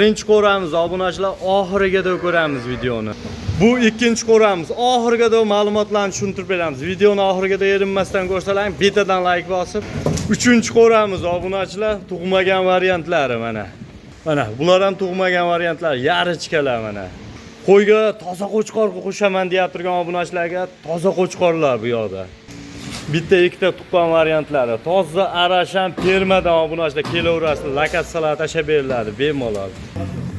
Birinchi ko'ramiz obunachilar, oxirigacha ko'ramiz videoni. Bu ikkinchi ko'ramiz. Oxirigacha ma'lumotlarni tushuntirib beramiz. Videoni oxirigacha erinmasdan ko'rsalang, betadan like bosib. Uchinchi ko'ramiz obunachilar, tug'magan variantlari mana. Mana bular ham tug'magan variantlar, yarichkalar mana. Qo'yga toza qo'chqor qo'shaman deb turgan obunachilarga toza qo'chqorlar bu yoqda. Bitta ikkita tuqqan variantlari. Toza arashan permadan obunachilar kelaverasizlar, lakatsalar tashab beriladi bemalol.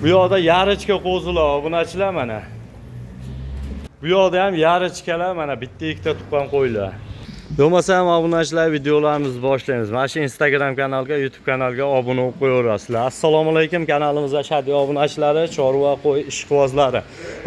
Bu yoqda yarichka qo'zilar obunachilar mana. Bu yoqda ham yarichkalar mana bitta ikkita tuqqan qo'ylar. Bo'lmasam obunachilar videolarimizni boshlaymiz. Mana shu Instagram kanalga, YouTube kanalga obuna bo'lib qo'yaverasizlar. Assalomu alaykum, kanalimizga shaddiy obunachilari, chorva qo'y ishqibozlari.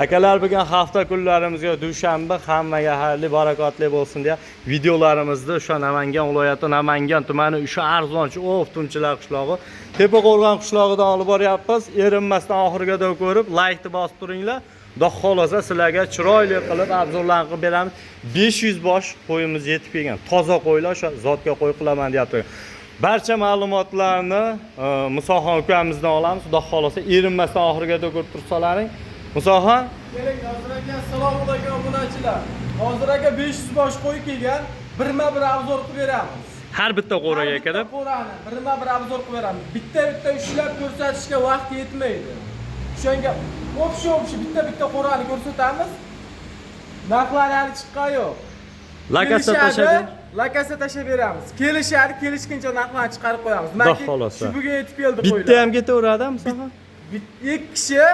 Akalar, bugun hafta kunlarimizga dushanba, hammaga xayrli, barakotli bo'lsin deya videolarimizni o'sha Namangan viloyati, Namangan tumani, o'sha arzonchi Tunchilar qishlog'i, Tepaqo'rg'on qishlog'idan olib boryapmiz. Erinmasdan oxirigacha ko'rib, like ni bosib turinglar. Xudo xolasa sizlarga chiroyli qilib obzorlarni qilib beramiz. 500 bosh qo'yimiz yetib kelgan. Toza qo'ylar, o'sha zotga qo'y qilaman deyapti. Barcha ma'lumotlarni Musoxon ukamizdan olamiz. Xudo xolasa erinmasdan oxirigacha ko'rib tursalaring. Musoxon, keling, hozir aka, assalomu alaykum obunachilar. Hozir aka 500 bosh qo'y kelgan, birma-bir obzor qilib beramiz. har bitta qo'raga kelib, birma-bir obzor qilib beramiz. Bitta-bitta ushlab ko'rsatishga vaqt yetmaydi. O'shanga o'pshi bitta qo'rani ko'rsatamiz. Narxlari hali chiqqan yo'q. Lakasa tashab beramiz. Kelishadi, kelishguncha narxlarni chiqarib qo'yamiz. Xudo shu bugun yetib keldi qo'ylar. bitta ham ketaveradimi, Musoxon? Ikki kishi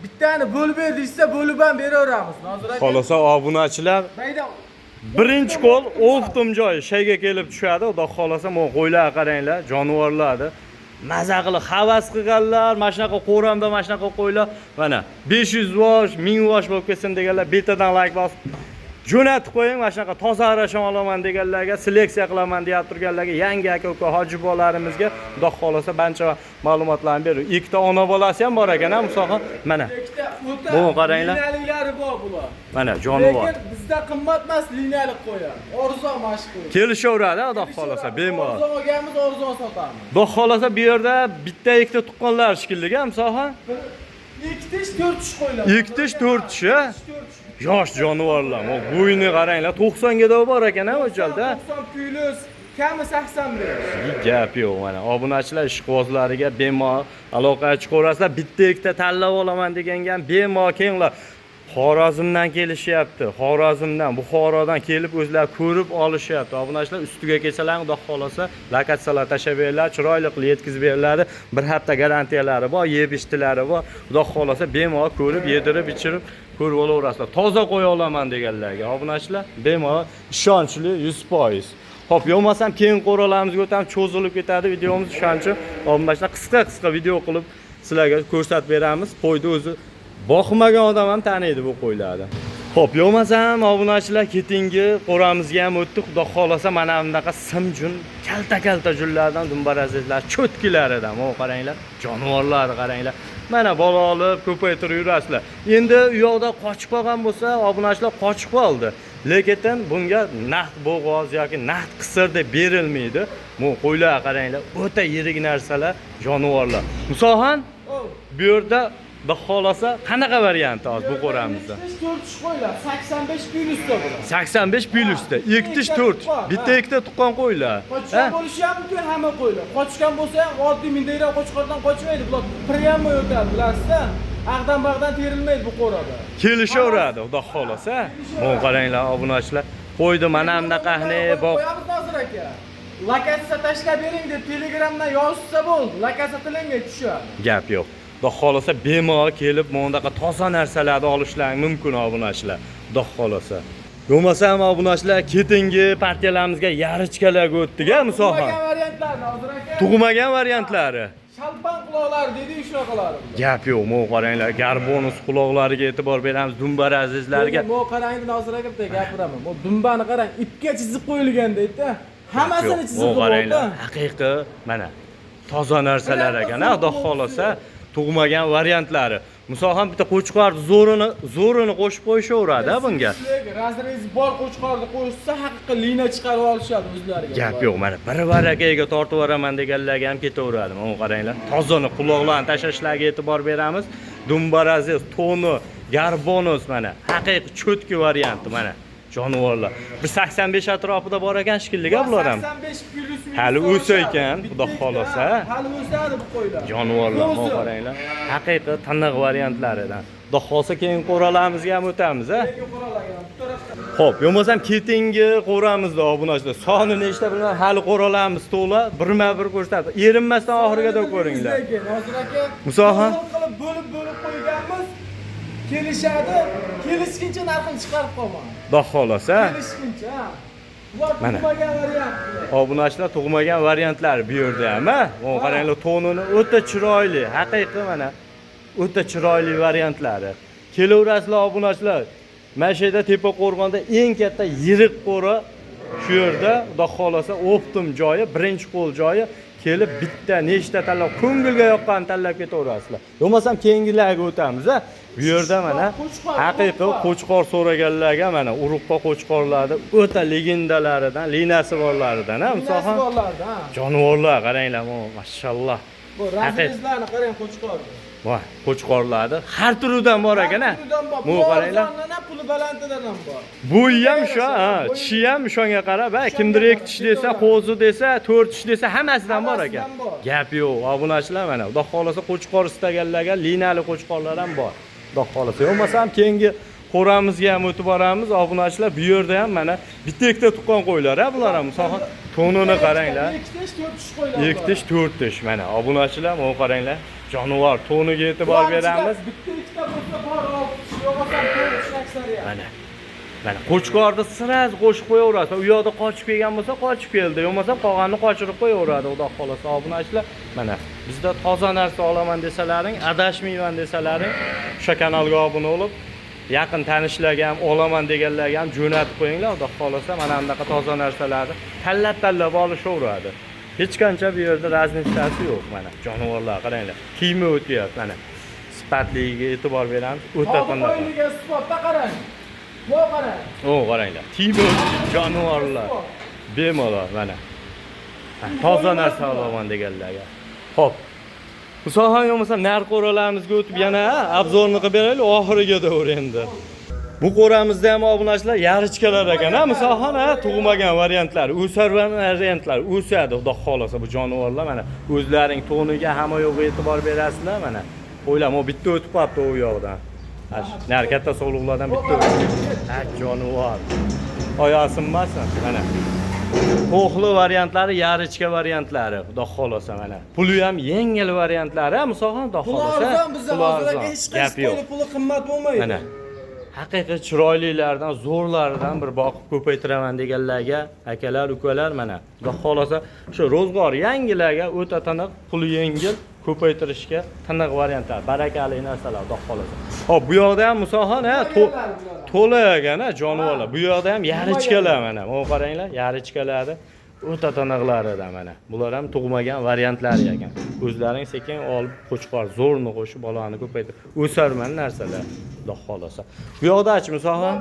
bittani bo'lib ber desa, bo'lib ham beraveramiz. Hozir aka. Xolasa obunachilar birinchi qo'l o'qtim joyi shayga kelib tushadi. Xudo xolasa mo qo'ylar qaranglar, jonivorlarni maza qilib havas qilganlar, mana shunaqa qo'ramda mana shunaqa qo'ylar, mana 500 bosh, 1000 bosh bo'lib ketsin deganlar, betadan like bosib jo'natib qo'ying. Mana shunaqa toza arashon olaman deganlarga, seleksiya qilaman deb turganlarga, yangi aka-uka hoji bolalarimizga Xudo xolasa barcha ma'lumotlarni berib. Ikkita ona bolasi ham bor ekan, Musoxon. Mana. Bu qaranglar. Liniyalari bor bular. Mana jonivor. Lekin bizda qimmat emas liniyalik qo'yar. Arzon mashhur. Kelishaveradi, Xudo xolasa bemalol. Arzon olganmiz, arzon sotamiz. Xudo xolasa bu yerda bitta ikkita tuqqanlar shikilliga, Musoxon. Ikki tish, 4 tish qo'ylar. Ikki tish, 4 tish, ha? Yosh jonivorlar. O bo'yni qaranglar, 90 ga bor ekan, ha, o'jalda. 90 plus, kami 85. Gap yo'q mana. Obunachilar ishqibozlariga bemalol aloqa chiqarasizlar. Bitta ikkita tanlab olaman deganga ham bemalol kelinglar. Xorazmdan kelishyapti. Xorazmdan, Buxorodan kelib o'zlari ko'rib olishyapti. Obunachilar ustiga kelsalar, Xudo xolasa lakatsalar tashab beriladi, chiroyli qilib yetkazib beriladi. Bir hafta garantiyalari bor, yeb ichtilari bor. Xudo xolasa bemalol ko'rib, yedirib, ichirib ko'rib olaverasizlar. Toza qo'ya olaman deganlarga obunachilar bemalol ishonchli 100%. Xo'p, yo'lmasam keyin qo'ralamizga o'tamiz, cho'zilib ketadi videomiz. O'shancha obunachilar qisqa video qilib sizlarga ko'rsatib beramiz. Qo'yni o'zi boqmagan odam ham taniydi bu qo'ylarni. Xo'p, yo'lmasam obunachilar ketingi qo'ramizga ham o'tdik. Xudo xolasa mana bunaqa simjun, kalta junlardan dumbarazizlar, cho'tkilaridan, o qaranglar, jonivorlarni qaranglar. Mana bola olib ko'paytirib yurasizlar. Endi u yoqda qochib qolgan bo'lsa, obunachilar qochib qoldi. Lekin bunga naqd bo'g'oz yoki naqd qisir deb berilmaydi. Bu qo'ylar qaranglar, o'ta yirik narsalar, jonivorlar. Musoxon, bu yerda Xudo xolasa qanaqa varianti hozir bu qo'ramizda? 4 tish qo'ylar, 85 plyusda bular. 85 plyusda, 2 tish 4. Bitta ikkita tuqqan qo'ylar. Qochgan bo'lishi ham mumkin hamma qo'ylar. Qochgan bo'lsa ham oddiy mindayroq qo'chqordan qochmaydi. Bular priyamma o'tadi, bilasizmi? Ag'dan-bag'dan terilmaydi bu qo'rada. Kelishaveradi, Xudo xolasa. Bu qaranglar obunachilar. Qo'ydi mana bunaqa qo'yamiz hozir aka. Lakatsa tashlab bering deb Telegramdan yozsa bo'ldi. Lakatsa tilingga tushadi. Gap yo'q. Xudo xolasa bemalol kelib bundaqa toza narsalarni olishlaring mumkin obunachilar. Xudo xolasa. Bo'lmasam obunachilar ketingi partiyalarimizga yarichkalarga o'tdik-a, Musoxon. Tug'magan variantlarni hozir aka. Tug'magan variantlari. Shalpan quloqlari dedi shunaqalari. Gap yo'q, mo qaranglar, garbonus quloqlariga e'tibor beramiz, dumbar azizlarga. Mo qarang, hozir aka bitta gapiraman. Mo dumbani qarang, ipga chizib qo'yilgan deydi. Hammasini chizib qo'ydi. Haqiqiy mana toza narsalar ekan, Xudo xolasa. Tug'magan variantlari. Misol ham bitta qo'chqorni zo'rini qo'shib qo'yishaveradi bunga. Razrez bor qo'chqorni qo'shsa haqiqiy lina chiqarib olishadi o'zlariga. Gap yo'q, mana bir barakaga tortib yuboraman deganlarga ham ketaveradi. Mana qaranglar. Tozani quloqlarni tashlashlariga e'tibor beramiz. Dumbarazes, toni, garbonus mana. Haqiqiy cho'tki varianti mana. Jonivorlar. 185 atrofida bor ekan shekilliga bular ham. 85 plus minus. Hali o'sa ekan, xudo xolasa. Hali o'sadi bu qo'ylar. Jonivorlar, mana qaranglar. Haqiqiy tiniq variantlaridan. Xudo xolsa keyin qo'ralarimizga ham o'tamiz, ha. Keyin qo'ralarga bu tarafdan. Xo'p, bo'lmasam ketingi qo'ramizda obunachilar. Soni nechta bilmayman, hali qo'ralarimiz to'la, birma-bir ko'rsatib. Erinmasdan oxirigacha ko'ringlar. Hozir aka, Musoha qilib bo'lib qo'yganmiz. Kelishadi, kelishguncha narxini chiqarib qo'yman. Xudo xolasa. Kelishguncha, ha. Bular Mana. tug'magan variant. Obunachilar tug'magan variantlar bu yerda ham, ha. Mana qaranglar, tonini o'ta chiroyli, haqiqiy mana. O'ta chiroyli variantlari. Kelaverasizlar obunachilar. Mana shu yerda tepa qo'rg'onda eng katta yirik qo'ra shu yerda, xudo xolasa, optim joyi, birinchi qo'l joyi. Kelib bitta nechta tanlab, ko'ngilga yoqqan tanlab ketaverasizlar. Bo'lmasam keyingilarga o'tamiz, ha. Bu yerda mana haqiqiy qo'chqor so'raganlarga mana urug'qa qo'chqorlarni o'ta legendalaridan, linasi borlaridan, ha, musoha. Jonivorlar qaranglar, mashalloh. Bu razrezlarni qarang qo'chqorni. Voy, qo'chqorlarni har turidan bor ekan-a. Bu qaranglar. Puli balandidan ham bor. Bu ham shu, ha, tishi ham shunga qarab, ha, kimdir 2 tish desa, qo'zi desa, 4 tish desa, hammasidan bor ekan. Gap yo'q, obunachilar mana. Xudo xolasa qo'chqor istaganlarga linali qo'chqorlar ham bor. Xudo xolasa. Bo'lmasam keyingi qo'ramizga ham o'tib boramiz. Obunachilar bu yerda ham mana bitta-ikkita tuqqan qo'ylar, ha, bular ham. Musoha tonini qaranglar. 2 tish 4 tish qo'ylar. 2 tish 4 tish mana. Obunachilar, mana qaranglar. Jonivor toniga e'tibor beramiz. Bitta ikkita bo'lsa bor, 6 tish, yo'qsa 4 tish aksariyat. Mana. Mana qo'chqorni siraz qo'shib qo'yaverasiz. U yoqda qochib kelgan bo'lsa, qochib keldi. Bo'lmasa qolganini qochirib qo'yaveradi, xudo xolasa obunachilar. Mana bizda toza narsa olaman desalaring, adashmayman desalaring, o'sha kanalga obuna bo'lib, yaqin tanishlarga ham olaman deganlarga ham jo'natib qo'yinglar, xudo xolasa mana bunaqa toza narsalarni tanlab olishaveradi. Hech qancha bu yerda raznichasi yo'q mana. Jonivorlar qaranglar. Kiyimi o'tyapti mana. Sifatligiga e'tibor beramiz. O'ta qanday. Qo'yliga sifatda qarang. Yo qarang. Qaranglar. Kiyimi jonivorlar. Bemalol mana. Toza narsa olaman deganlarga. Xo'p. Musoha bo'lmasa narx qo'ralarimizga o'tib yana obzorni qilib beraylik, oxiriga davr endi. Bu qo'ramizda ham obunachilar yarichkalar ekan, ha, musohana tug'magan variantlar, o'sargan variantlar, o'sadi, xudo xolasa bu jonivorlar mana o'zlaring toniga hamma yo'g'iga e'tibor berasizlar mana. O'ylam, o bitta o'tib qolibdi u yoqdan. Nar katta sog'liqlardan bitta o'tdi. Ha, jonivor. Oyoq sinmasin mana. To'xli variantlari, yarichka variantlari, xudo xolasa mana. Puli ham yengil variantlari, musoha, xudo xolasa. Bizda hech qanday puli qimmat bo'lmaydi. Mana haqiqiy chiroylilardan, zo'rlaridan bir boqib ko'paytiraman deganlarga, akalar, ukalar mana. Xudo xolasa shu ro'zg'or yangilarga o'ta tiniq, puli yengil ko'paytirishga tiniq variantlar, barakali narsalar, xudo xolasa. Hop, bu yoqda ham musohana to'la ekan-a jonivorlar. Bu yoqda ham yarichkalar mana. Mana qaranglar, yarichkalarni o'ta tiniqlaridan mana. Bular ham tug'magan variantlari ekan. O'zlaring sekin olib qo'chqor zo'rni qo'shib bolani ko'paytirib o'sarman narsalar, xudo xolasa. Bu yoqda-chi musoha?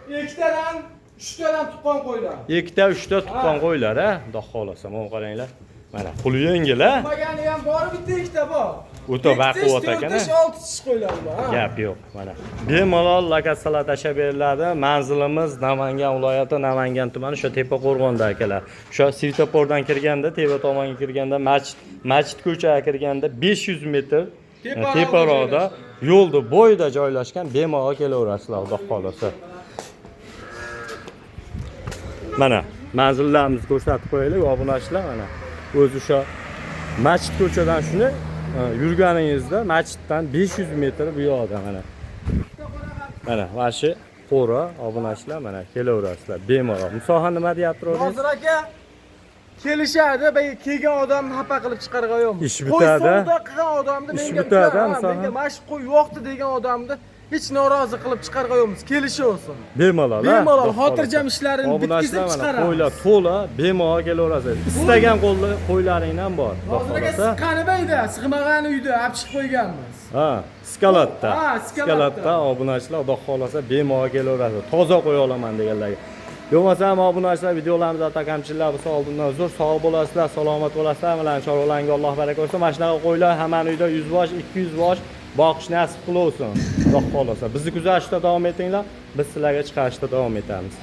2 tadan 3 tadan tuqqan qo'ylar. 2 ta 3 ta tuqqan qo'ylar, ha, xudo xolasa. Mana qaranglar. Mana puli yengil, ha? Tug'magani ham bor, bitta 2 ta bor. O'ta baquvvat ekan-a. 6 tish qo'ylar bor, ha. Gap yo'q, mana. Bemalol lokatsiyalar tashlab beriladi. Manzilimiz Namangan viloyati, Namangan tumani, o'sha tepa qo'rg'onda akalar. O'sha svetofordan kirganda, tepa tomonga kirganda, masjid ko'chaga kirganda 500 metr teparoqda yo'lda bo'yida joylashgan, bemalol kelaverasizlar, xudo xolasa. Mana manzillarimizni ko'rsatib qo'yaylik, obunachilar mana. O'zi o'sha masjid ko'chadan shuni yurganingizda masjiddan 500 metr bu yoqda mana. Mana shu qo'ra obunachilar mana kelaverasizlar bemalol. Musoha nima deyapti o'zi? Hozir aka kelishadi, kelgan odamni xafa qilib chiqargan yo'q. Ish bitadi. Qo'y qilgan odamni menga mana shu qo'y yo'qdi degan odamni hech norozi qilib chiqarmaymiz, kelishi olsin. Bemalol. Bemalol xotirjam ishlarini bitkazib chiqaramiz. Qo'ylar to'la, bemalol kelaverasiz. Istagan qo'ylaring ham bor. Hozirga siqqani bayda, sig'magani uyda olib chiqib qo'yganmiz. Ha, skalatda. Ha, skalatda. Obunachilar xudo xolasa bemalol kelaverasiz. Toza qo'ya olaman deganlarga. Bo'lmasa ham obunachilar videolarimiz atakamchilar bo'lsa oldindan uzr, sog' bo'lasizlar, salomat bo'lasizlar, bilan chorvalarga Alloh baraka bersin. Mana shunaqa qo'ylar hamma uyda 100 bosh, 200 bosh boqish nasib qilsin. Xudo xolasa bizni kuzatishda davom etinglar, biz sizlarga chiqarishda davom etamiz.